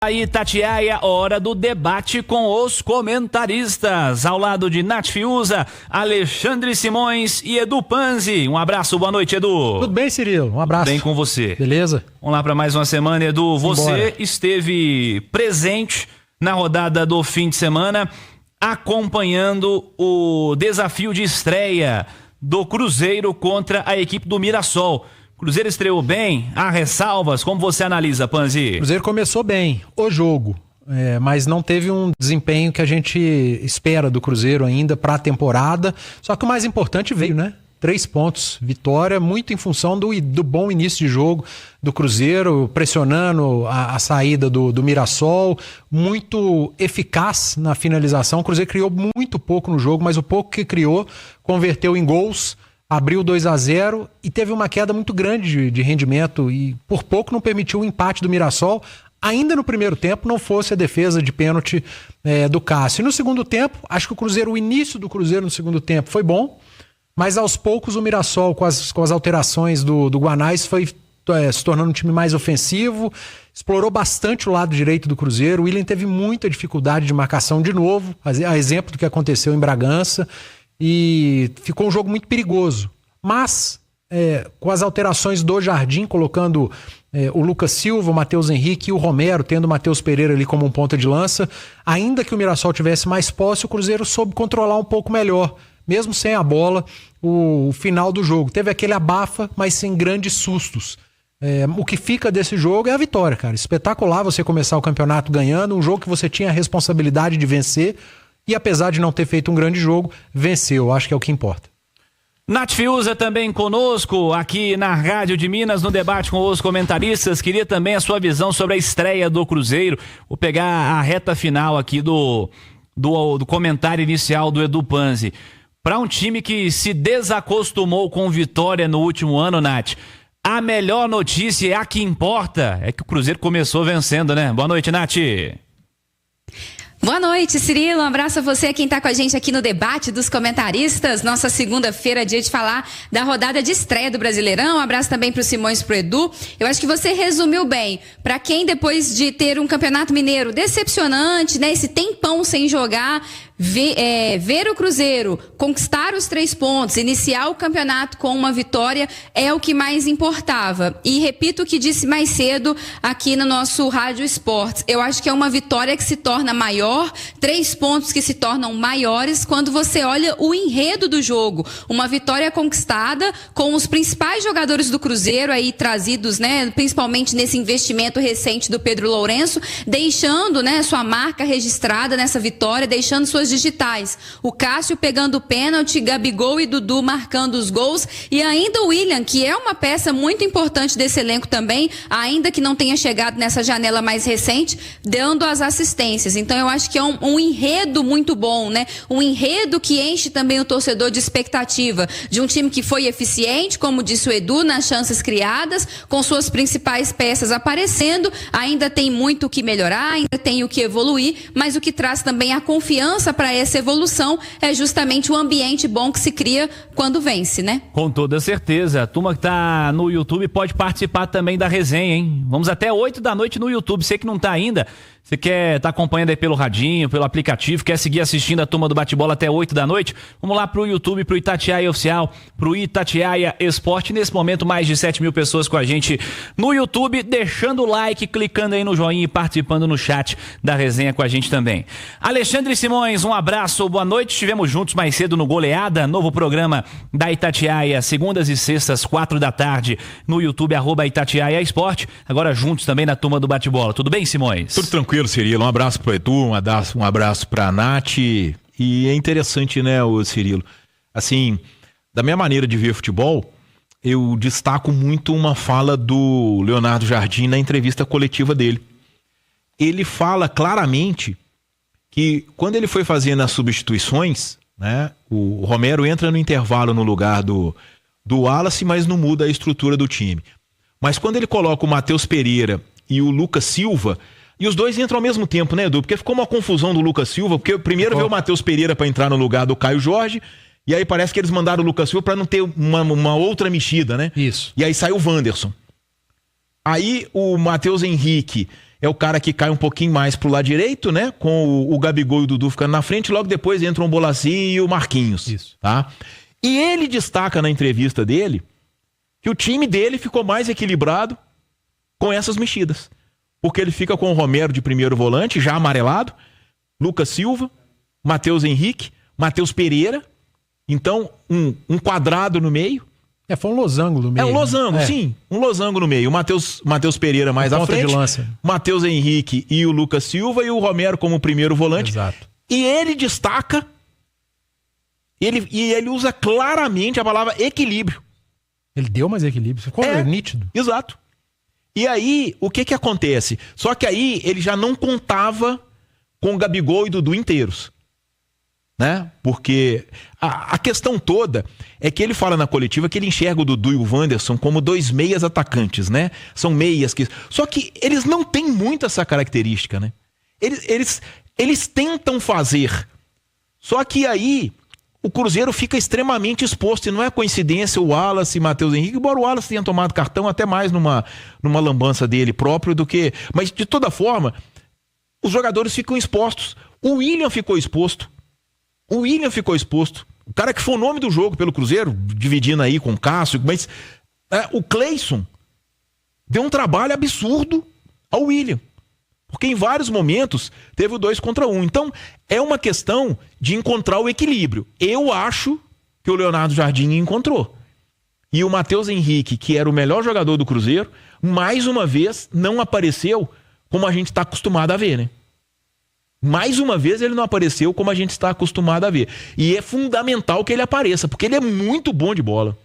Aí, Itatiaia, hora do debate com os comentaristas. Ao lado de Nath Fiuza, Alexandre Simões e Edu Panzi. Um abraço, boa noite, Edu. Tudo bem, Cirilo? Um abraço. Bem com você. Beleza? Vamos lá para mais uma semana, Edu. Você Bora. Esteve presente na rodada do fim de semana, acompanhando o desafio de estreia do Cruzeiro contra a equipe do Mirassol. Cruzeiro estreou bem? Há ressalvas? Como você analisa, Panzi? Cruzeiro começou bem o jogo, mas não teve um desempenho que a gente espera do Cruzeiro ainda para a temporada. Só que o mais importante veio, né? 3 pontos, vitória, muito em função do bom início de jogo do Cruzeiro, pressionando a saída do Mirassol, muito eficaz na finalização. O Cruzeiro criou muito pouco no jogo, mas o pouco que criou converteu em gols. Abriu 2-0 e teve uma queda muito grande de rendimento e por pouco não permitiu o empate do Mirassol, ainda no primeiro tempo, não fosse a defesa de pênalti do Cássio. E no segundo tempo, acho que o início do Cruzeiro no segundo tempo foi bom, mas aos poucos o Mirassol, com as alterações do Guanais, foi se tornando um time mais ofensivo, explorou bastante o lado direito do Cruzeiro. O Willian teve muita dificuldade de marcação de novo, a exemplo do que aconteceu em Bragança. E ficou um jogo muito perigoso. Mas, com as alterações do Jardim, colocando o Lucas Silva, o Matheus Henrique e o Romero, tendo o Matheus Pereira ali como um ponta de lança, ainda que o Mirassol tivesse mais posse, o Cruzeiro soube controlar um pouco melhor, mesmo sem a bola, o final do jogo. Teve aquele abafa, mas sem grandes sustos. O que fica desse jogo é a vitória, cara. Espetacular você começar o campeonato ganhando, um jogo que você tinha a responsabilidade de vencer. E apesar de não ter feito um grande jogo, venceu, acho que é o que importa. Nath Fiuza também conosco aqui na Rádio de Minas, no debate com os comentaristas. Queria também a sua visão sobre a estreia do Cruzeiro. Vou pegar a reta final aqui do comentário inicial do Edu Panzi. Para um time que se desacostumou com vitória no último ano, Nath, a melhor notícia é a que importa, é que o Cruzeiro começou vencendo, né? Boa noite, Nath. Boa noite, Cirilo. Um abraço a você, quem está com a gente aqui no debate dos comentaristas. Nossa segunda-feira, dia de falar da rodada de estreia do Brasileirão. Um abraço também para o Simões e para o Edu. Eu acho que você resumiu bem. Para quem, depois de ter um Campeonato Mineiro decepcionante, né, esse tempão sem jogar, ver o Cruzeiro conquistar os 3 pontos, iniciar o campeonato com uma vitória é o que mais importava. E repito o que disse mais cedo aqui no nosso Rádio Esportes. Eu acho que é uma vitória que se torna maior, 3 pontos que se tornam maiores quando você olha o enredo do jogo. Uma vitória conquistada com os principais jogadores do Cruzeiro aí trazidos, né, principalmente nesse investimento recente do Pedro Lourenço, deixando, né, sua marca registrada nessa vitória, deixando suas digitais. O Cássio pegando o pênalti, Gabigol e Dudu marcando os gols e ainda o Willian, que é uma peça muito importante desse elenco também, ainda que não tenha chegado nessa janela mais recente, dando as assistências. Então eu acho que é um enredo muito bom, né? Um enredo que enche também o torcedor de expectativa de um time que foi eficiente, como disse o Edu, nas chances criadas, com suas principais peças aparecendo. Ainda tem muito o que melhorar, ainda tem o que evoluir, mas o que traz também a confiança para essa evolução é justamente o ambiente bom que se cria quando vence, né? Com toda certeza. A turma que tá no YouTube pode participar também da resenha, hein? Vamos até 8 da noite no YouTube. Você que não tá ainda, você quer tá acompanhando aí pelo radinho, pelo aplicativo, quer seguir assistindo a turma do bate-bola até 8 da noite? Vamos lá pro YouTube, pro Itatiaia Oficial, pro Itatiaia Esporte. Nesse momento, mais de 7 mil pessoas com a gente no YouTube, deixando o like, clicando aí no joinha e participando no chat da resenha com a gente também. Alexandre Simões, um abraço, boa noite. Estivemos juntos mais cedo no Goleada, novo programa da Itatiaia, segundas e sextas, 4 da tarde, no YouTube, @Itatiaia Esporte. Agora juntos também na turma do bate-bola. Tudo bem, Simões? Tudo tranquilo, Cirilo. Um abraço pro Edu, um abraço pra Nath. E é interessante, né, o Cirilo? Assim, da minha maneira de ver futebol, eu destaco muito uma fala do Leonardo Jardim na entrevista coletiva dele. Ele fala claramente que quando ele foi fazendo as substituições, né, o Romero entra no intervalo no lugar do Wallace, mas não muda a estrutura do time. Mas quando ele coloca o Matheus Pereira e o Lucas Silva, e os dois entram ao mesmo tempo, né, Edu? Porque ficou uma confusão do Lucas Silva, porque primeiro veio o Matheus Pereira para entrar no lugar do Caio Jorge, e aí parece que eles mandaram o Lucas Silva para não ter uma outra mexida, né? Isso. E aí saiu o Wanderson. Aí o Matheus Henrique é o cara que cai um pouquinho mais pro lado direito, né? Com o Gabigol e o Dudu ficando na frente, logo depois entram o Bolassi e o Marquinhos. Isso. Tá? E ele destaca na entrevista dele que o time dele ficou mais equilibrado com essas mexidas. Porque ele fica com o Romero de primeiro volante, já amarelado, Lucas Silva, Matheus Henrique, Matheus Pereira. Então, um quadrado no meio. Foi um losango no meio. Um losango, sim. Um losango no meio. O Matheus Pereira mais à frente. De lança. Matheus Henrique e o Lucas Silva e o Romero como primeiro volante. Exato. E ele destaca, ele usa claramente a palavra equilíbrio. Ele deu mais equilíbrio. Ficou nítido. Exato. E aí, o que acontece? Só que aí ele já não contava com o Gabigol e Dudu inteiros. Né? Porque a questão toda é que ele fala na coletiva que ele enxerga o Dudu e o Wanderson como dois meias atacantes, né? São meias que... Só que eles não têm muito essa característica, né? Eles tentam fazer. Só que aí o Cruzeiro fica extremamente exposto. E não é coincidência o Wallace e Matheus Henrique, embora o Wallace tenha tomado cartão até mais numa lambança dele próprio do que... Mas de toda forma, os jogadores ficam expostos. O William ficou exposto. O cara que foi o nome do jogo pelo Cruzeiro, dividindo aí com o Cássio, mas o Cleison deu um trabalho absurdo ao William. Porque em vários momentos teve o 2 contra 1. Então, é uma questão de encontrar o equilíbrio. Eu acho que o Leonardo Jardim encontrou. E o Matheus Henrique, que era o melhor jogador do Cruzeiro, mais uma vez não apareceu como a gente está acostumado a ver, né? Mais uma vez ele não apareceu como a gente está acostumado a ver. E é fundamental que ele apareça, porque ele é muito bom de bola.